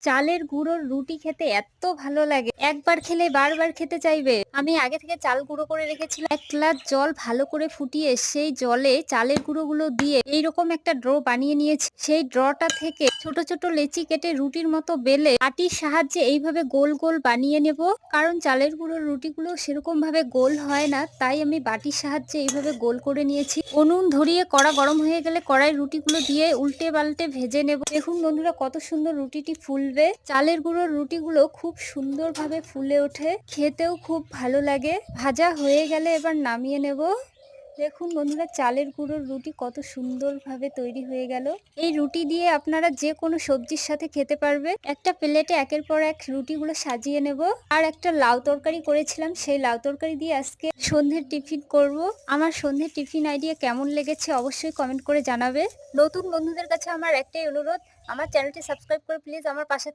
চালের গুঁড়োর রুটি খেতে এত ভালো লাগে, একবার খেলে বারবার খেতে চাইবে। আমি আগে থেকে চাল গুঁড়ো করে রেখেছিলাম, 1 গ্লাস জল ভালো করে ফুটিয়ে সেই জলে চালের গুঁড়োগুলো দিয়ে এইরকম একটা ড্র বানিয়ে নিয়েছি। সেই ড্রটা থেকে ছোট ছোট লেচি কেটে রুটির মতো বেলে আটির সাহায্যে এইভাবে গোল গোল বানিয়ে নেব। কারণ চালের গুঁড়োর রুটিগুলো সেরকম ভাবে গোল হয় না, তাই আমি বাটির সাহায্যে এইভাবে গোল করে নিয়েছি। উনুন ধরিয়ে কড়া গরম হয়ে গেলে কড়াই রুটিগুলো দিয়ে উল্টে পাল্টে ভেজে নেব। দেখুন বন্ধুরা, কত সুন্দর রুটিটি ফুলবে। চালের গুঁড়োর রুটিগুলো খুব সুন্দরভাবে ফুলে ওঠে, খেতেও খুব ভালো লাগে। ভাজা হয়ে গেলে এবার নামিয়ে নেব। দেখুন বন্ধুরা, চালের গুঁড়োর রুটি কত সুন্দরভাবে তৈরি হয়ে গেল। এই রুটি দিয়ে আপনারা যে কোনো সবজির সাথে খেতে পারবে। একটা প্লেটে একের পর এক রুটিগুলো সাজিয়ে নেব। আর একটা লাউ তরকারি করেছিলাম, সেই লাউ তরকারি দিয়ে আজকে সন্ধ্যের টিফিন করব। আমার সন্ধ্যের টিফিন আইডিয়া কেমন লেগেছে অবশ্যই কমেন্ট করে জানাবে। নতুন বন্ধুদের কাছে আমার একটাই অনুরোধ, আমার চ্যানেলটি সাবস্ক্রাইব করে প্লিজ আমার পাশে